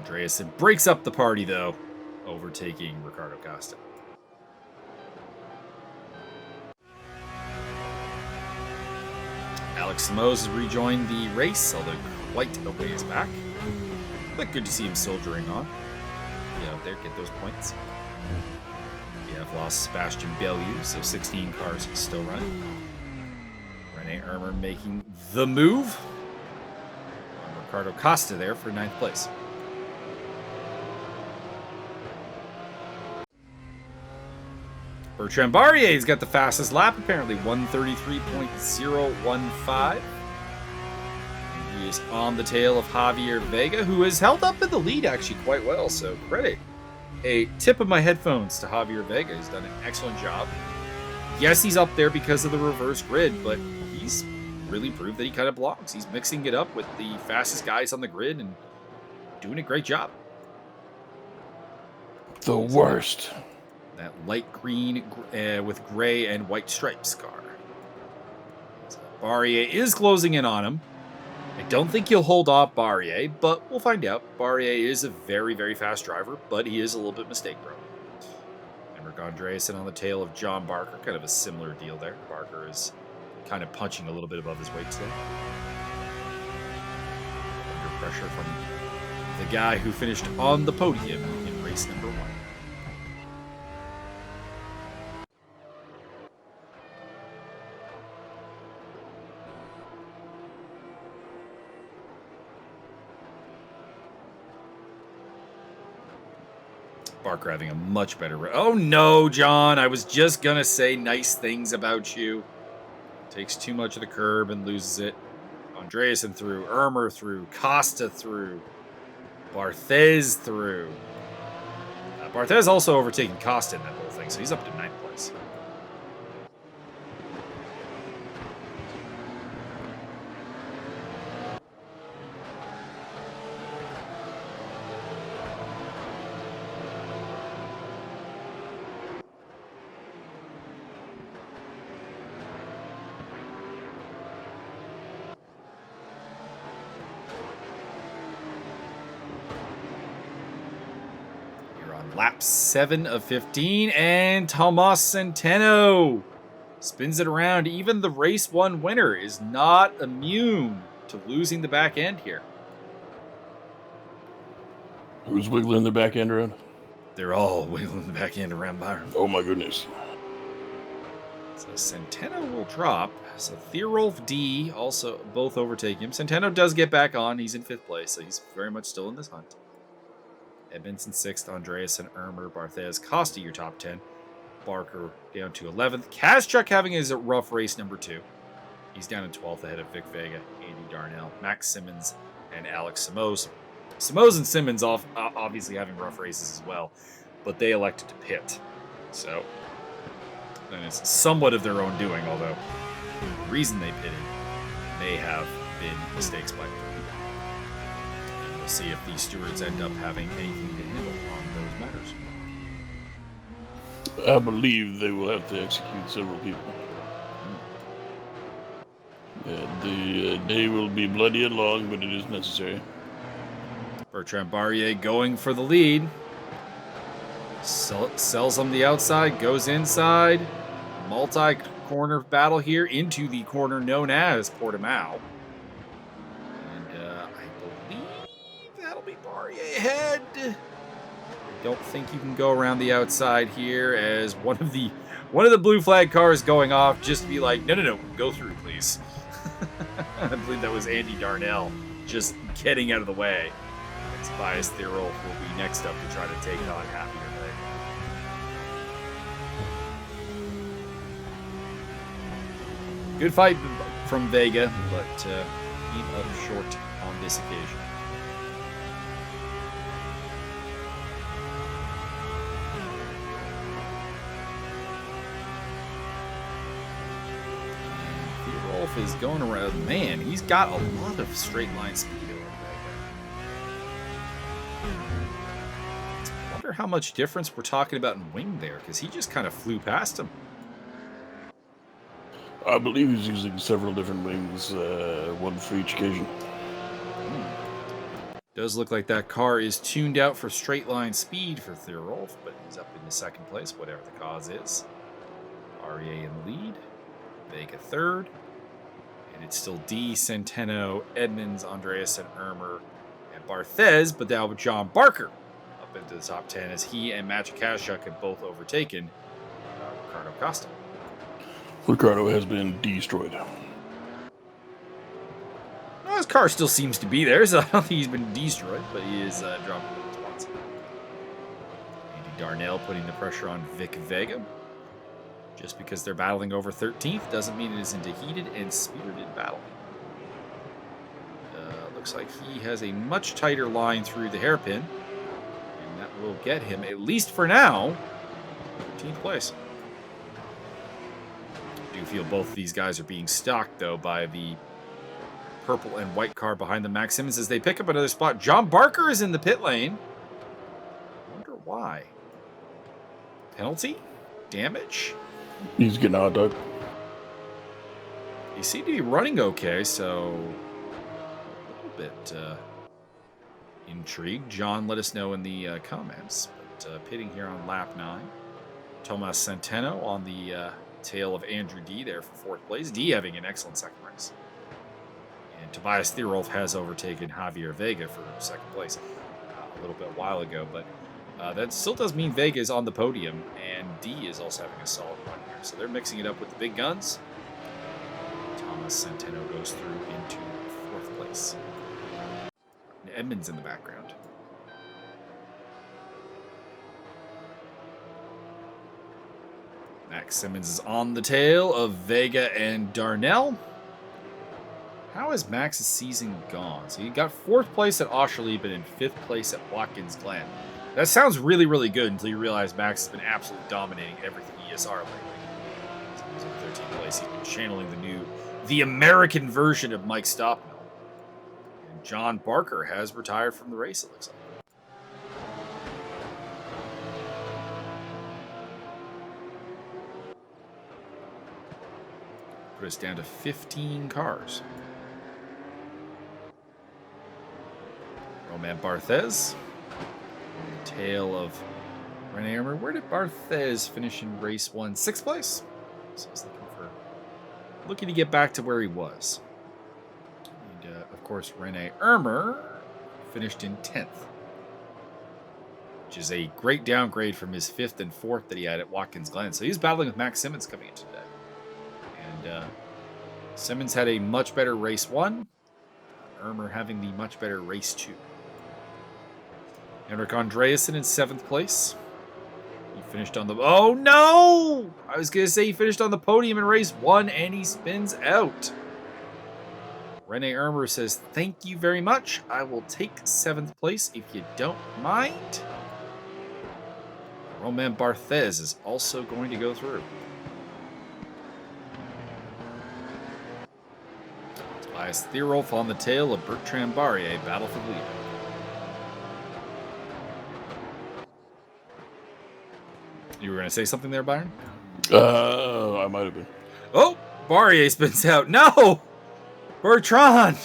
B: Andreasen breaks up the party, though, overtaking Ricardo Costa. Alex Simoes has rejoined the race, although quite a ways back. But good to see him soldiering on. Get out there, get those points. We have lost Sebastian Bellew, so 16 cars still running. Rene Ermer making the move. And Ricardo Costa there for 9th place. Bertrand Barrier's got the fastest lap, apparently 1:33.015. And he is on the tail of Javier Vega, who has held up in the lead actually quite well, so credit. A tip of my headphones to Javier Vega. He's done an excellent job. Yes, he's up there because of the reverse grid, but he's really proved that he kind of belongs. He's mixing it up with the fastest guys on the grid and doing a great job.
C: The worst.
B: That light green with gray and white stripes car. So Barrier is closing in on him. I don't think he'll hold off Barrier, but we'll find out. Barrier is a very, very fast driver, but he is a little bit mistake-prone. Emmerich Andreasen on the tail of John Barker. Kind of a similar deal there. Barker is kind of punching a little bit above his weight today. Under pressure from the guy who finished on the podium in race number 1. Barker having a much better... Oh, no, John. I was just going to say nice things about you. Takes too much of the curb and loses it. Andreasen through. Ermer through. Costa through. Barthez through. Barthez also overtaking Costa in that whole thing, so he's up to 9th place. Lap 7 of 15, and Tomas Centeno spins it around. Even the race 1 winner is not immune to losing the back end here.
C: Who's wiggling the back end around?
B: They're all wiggling the back end around Byron.
C: Oh my goodness.
B: So Centeno will drop. So Theorolf D also both overtake him. Centeno does get back on. He's in 5th place, so he's very much still in this hunt. Edmondson 6th, Andreasen, Ermer, Barthez, Costa your top 10. Barker down to 11th. Kazchuk having his rough race number 2. He's down in 12th ahead of Vic Vega, Andy Darnell, Max Simmons, and Alex Simoes. Simoes and Simmons obviously having rough races as well, but they elected to pit. So, then it's somewhat of their own doing, although the reason they pitted may have been mistakes by them. We'll see if these stewards end up having anything to handle on those matters.
C: I believe they will have to execute several people. The day will be bloody and long, but it is necessary.
B: Bertrand Barrier going for the lead. Sells on the outside, goes inside. Multi-corner battle here into the corner known as Portimao. Ahead. I don't think you can go around the outside here, as one of the blue flag cars going off just to be like, no, go through, please. I believe that was Andy Darnell just getting out of the way. Tobias Theorolf will be next up to try to take on Javier Vega. Good fight from Vega, but came up short on this occasion. Is going around. Man, he's got a lot of straight line speed over there. I wonder how much difference we're talking about in wing there, because he just kind of flew past him.
C: I believe he's using several different wings, one for each occasion.
B: Does look like that car is tuned out for straight line speed for Thierolf, but he's up in the second place, whatever the cause is. REA in the lead, Vega third, and it's still D, Centeno, Edmonds, Andreasen, Ermer, and Barthez, but now with John Barker up into the top 10 as he and Magic Kashuk have both overtaken Ricardo Costa.
C: Ricardo has been destroyed.
B: Well, his car still seems to be there, so I don't think he's been destroyed, but he is dropping the spots. Andy Darnell putting the pressure on Vic Vega. Just because they're battling over 13th doesn't mean it isn't a heated and spirited battle. Looks like he has a much tighter line through the hairpin, and that will get him, at least for now, 13th place. I do feel both of these guys are being stalked, though, by the purple and white car behind the Max Simmons as they pick up another spot. John Barker is in the pit lane. I wonder why. Penalty? Damage?
C: He's getting hot dog.
B: He seemed to be running okay, so a little bit intrigued. John, let us know in the comments. But pitting here on lap 9. Tomas Centeno on the tail of Andrew D there for 4th place. D having an excellent second race. And Tobias Thierolf has overtaken Javier Vega for 2nd place a little bit a while ago, but that still does mean Vega is on the podium, and D is also having a solid run here. So they're mixing it up with the big guns. Thomas Centeno goes through into 4th place. And Edmonds in the background. Max Simmons is on the tail of Vega and Darnell. How has Max's season gone? So he got 4th place at Oschersleben and 5th place at Watkins Glen. That sounds really, really good until you realize Max has been absolutely dominating everything ESR lately. So he's in 13th place. He's been channeling the American version of Mike Stoppnell. And John Barker has retired from the race, it looks like. Put us down to 15 cars. Roman Barthez. Tail of Rene Armour. Where did Barthez finish in race 1? 6th place. So he's looking to get back to where he was. And of course, Rene Armour finished in 10th, which is a great downgrade from his 5th and 4th that he had at Watkins Glen. So he's battling with Max Simmons coming into today. And Simmons had a much better race 1. Armour having the much better race 2. Henrik Andreasen in 7th place. He finished on the... Oh, no! I was going to say he finished on the podium in race 1, and he spins out. Rene Armour says, thank you very much. I will take 7th place if you don't mind. Roman Barthez is also going to go through. Tobias Thierolf on the tail of Bertrand Barrier. Battle for the lead. You were going to say something there, Byron?
C: I might have been.
B: Oh, Barrier spins out. No! Bertrand!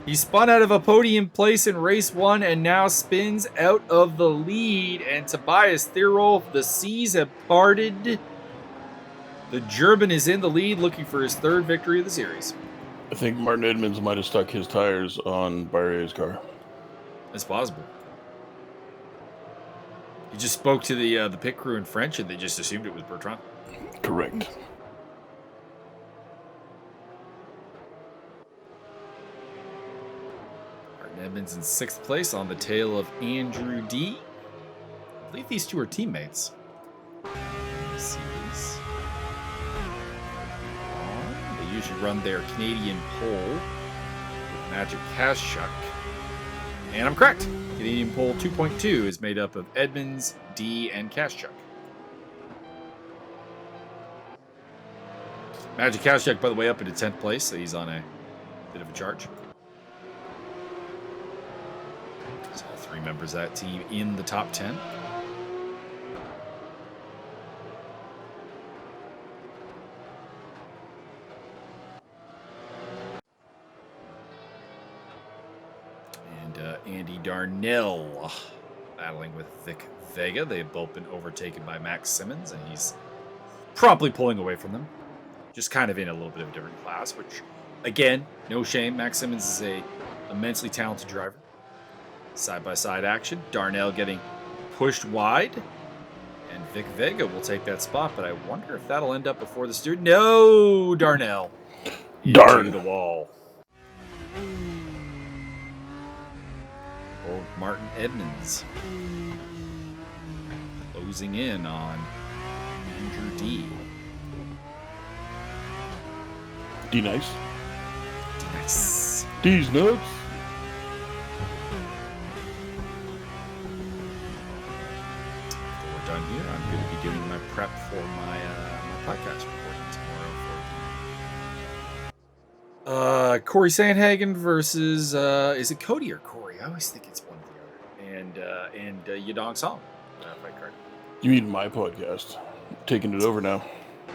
B: He spun out of a podium place in race 1 and now spins out of the lead. And Tobias Thierolf, the seas have parted. The German is in the lead looking for his 3rd victory of the series.
C: I think Martin Edmonds might have stuck his tires on Barrier's car.
B: It's possible. He just spoke to the pit crew in French, and they just assumed it was Bertrand.
C: Correct.
B: Martin Edmonds in 6th place on the tail of Andrew D. I believe these two are teammates. Let's see these. They usually run their Canadian pole with Magic Kashuk. And I'm correct. Canadian pole 2.2 is made up of Edmonds, D, and Kashuk. Magic Kashuk, by the way, up into 10th place, so he's on a bit of a charge. So all 3 members of that team in the top 10. Andy Darnell battling with Vic Vega. They've both been overtaken by Max Simmons, and he's promptly pulling away from them. Just kind of in a little bit of a different class, which, again, no shame. Max Simmons is a immensely talented driver. Side-by-side action. Darnell getting pushed wide. And Vic Vega will take that spot, but I wonder if that'll end up before the student. No, Darnell.
C: Darn.
B: Into the wall. Old Martin Edmonds. Closing in on Andrew D.
C: D nice.
B: Nice.
C: D's nuts.
B: We're done here. I'm going to be doing my prep for my podcast recording tomorrow. Corey Sandhagen versus is it Cody or Corey? I always think it's one or the other. And Yadong Song. Fight card.
C: You mean my podcast? Taking it over now.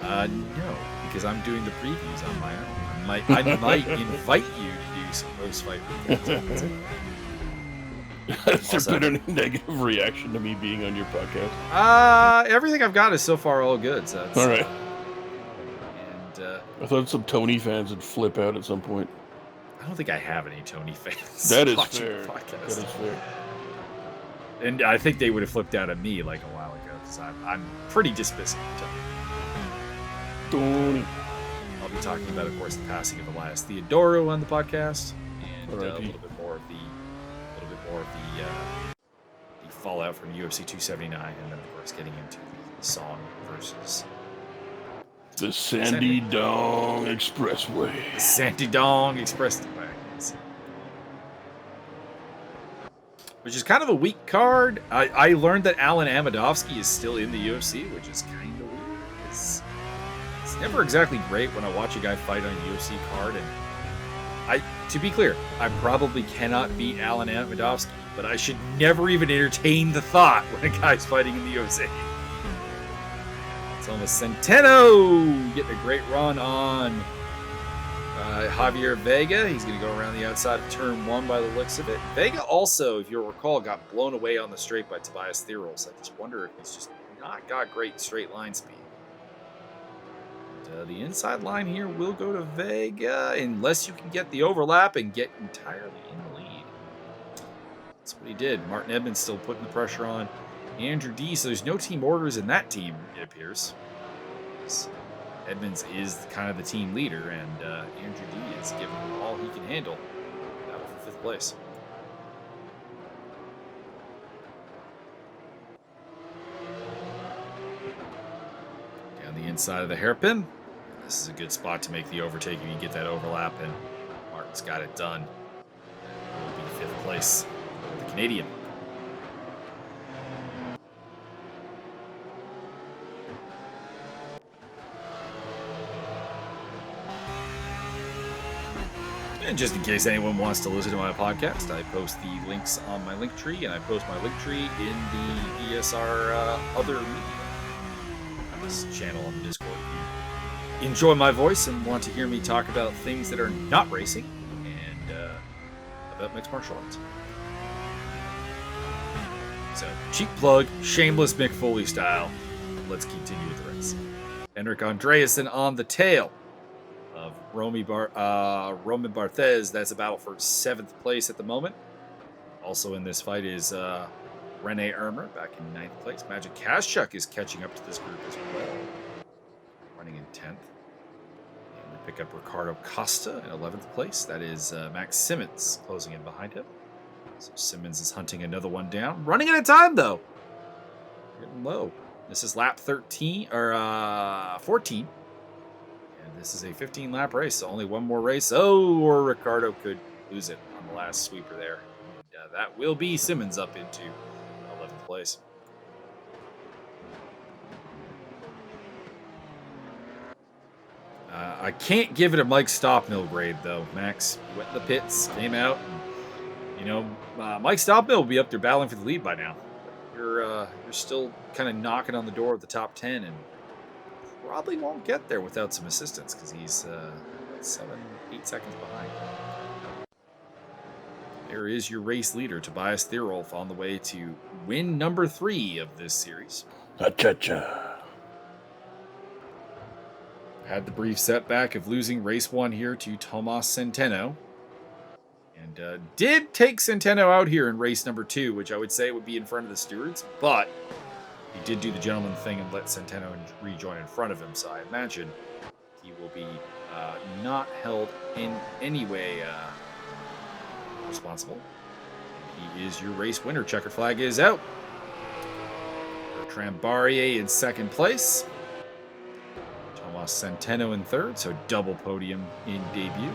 B: No, because I'm doing the previews on my own. I might invite you to do some post-fight reviews.
C: Has there been any negative reaction to me being on your podcast?
B: Everything I've got is so far all good. So that's,
C: all right.
B: And
C: I thought some Tony fans would flip out at some point.
B: I don't think I have any Tony fans.
C: That is
B: watching
C: fair.
B: the podcast.
C: That is fair.
B: And I think they would have flipped out at me like a while ago because I'm pretty dismissive of
C: Tony.
B: I'll be talking about, of course, the passing of Elias Theodoro on the podcast, and a little bit more of the fallout from UFC 279, and then of course getting into the song versus
C: the Sandy Dong Expressway.
B: The Sandy Dong Expressway. Which is kind of a weak card. I learned that Alan Amadovsky is still in the UFC, which is kind of weird. It's never exactly great when I watch a guy fight on a UFC card, and to be clear, I probably cannot beat Alan Amadovsky, but I should never even entertain the thought when a guy's fighting in the UFC. It's almost Centeno getting a great run on Javier Vega. He's going to go around the outside of turn 1 by the looks of it. Vega also, if you'll recall, got blown away on the straight by Tobias Theros. I just wonder if he's just not got great straight line speed. The inside line here will go to Vega unless you can get the overlap and get entirely in the lead. That's what he did. Martin Edmonds still putting the pressure on Andrew D. So there's no team orders in that team, it appears. Edmonds is kind of the team leader, and Andrew D is giving him all he can handle. Battle for 5th place. Down the inside of the hairpin. This is a good spot to make the overtake if you get that overlap, and Martin's got it done. It will be 5th place for the Canadian. And just in case anyone wants to listen to my podcast, I post the links on my link tree, and I post my link tree in the ESR other media. This channel on the Discord. If you enjoy my voice and want to hear me talk about things that are not racing and about mixed martial arts. So, cheap plug, shameless Mick Foley style. Let's continue with the race. Henrik Andreasen on the tail of Roman Barthez. That's a battle for 7th place at the moment. Also in this fight is Rene Ermer back in 9th place. Magic Kaschuk is catching up to this group as well, running in 10th. And we pick up Ricardo Costa in 11th place. That is Max Simmons closing in behind him. So Simmons is hunting another one down. Running out of time though. Getting low. This is lap 13 or 14. And this is a 15-lap race, so only one more race. Oh, or Ricardo could lose it on the last sweeper there. And that will be Simmons up into 11th place. I can't give it a Mike Stoppmill grade, though. Max went in the pits, came out, and, Mike Stoppmill will be up there battling for the lead by now. You're still kind of knocking on the door of the top 10, and probably won't get there without some assistance because he's 7-8 seconds behind. There is your race leader, Tobias Thierolf, on the way to win number 3 of this series.
C: Cha-cha-cha.
B: Had the brief setback of losing race 1 here to Tomas Centeno. And did take Centeno out here in race number 2, which I would say would be in front of the stewards, but he did do the gentleman thing and let Centeno rejoin in front of him, so I imagine he will be not held in any way responsible. He is your race winner. Checkered flag is out. Bertrand Barrier in second place. Tomas Centeno in third, so double podium in debut.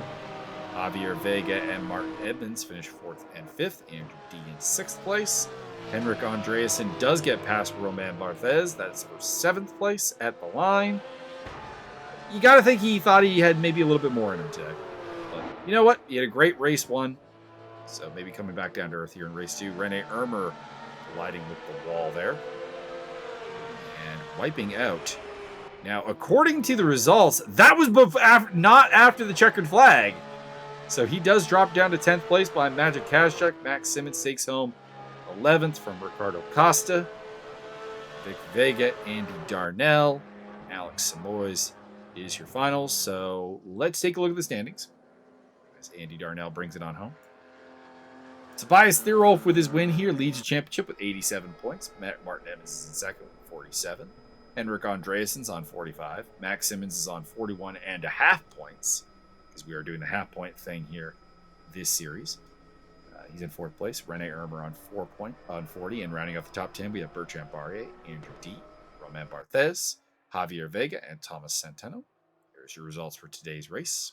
B: Javier Vega and Martin Edmonds finish 4th and 5th. Andrew D in 6th place. Henrik Andreasen does get past Romain Barthez. That's for 7th place at the line. You got to think he thought he had maybe a little bit more in him today. But you know what? He had a great race 1. So maybe coming back down to earth here in race 2. Rene Ermer colliding with the wall there. And wiping out. Now, according to the results, that was not after the checkered flag. So he does drop down to 10th place behind Magic Kaszczuk. Max Simmons takes home 11th from Ricardo Costa. Vic Vega, Andy Darnell, Alex Samois is your finals. So let's take a look at the standings as Andy Darnell brings it on home. Tobias Thierolf with his win here leads the championship with 87 points. Martin Evans is in second with 47. Henrik Andreasen's on 45. Max Simmons is on 41.5 points, because we are doing the half-point thing here this series. He's in 4th place. Rene Ermer on 40. And rounding off the top 10, we have Bertrand Barrier, Andrew D, Romain Barthez, Javier Vega, and Thomas Centeno. Here's your results for today's race.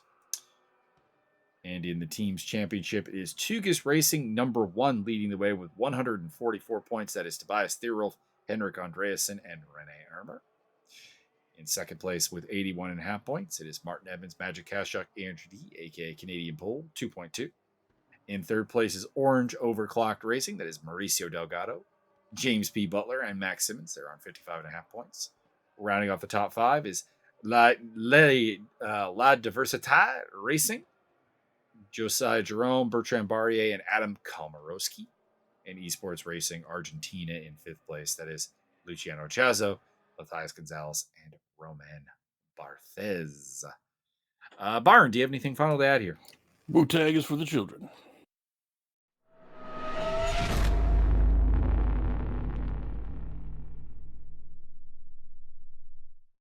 B: And in the team's championship is Tugas Racing number 1, leading the way with 144 points. That is Tobias Thierolf, Henrik Andreasen, and Rene Ermer. In second place with 81.5 points, it is Martin Evans, Magic Kaszczuk, Andrew D, aka Canadian Pole, 2.2. In third place is Orange Overclocked Racing, that is Mauricio Delgado, James P. Butler, and Max Simmons. They're on 55.5 points. Rounding off the top 5 is La Diversité Racing, Josiah Jerome, Bertrand Barrier, and Adam Komarowski. And Esports Racing Argentina in 5th place, that is Luciano Chazo, Matthias Gonzalez, and Romain Barthez. Byron, do you have anything final to add here?
C: Wu-Tag is for the children.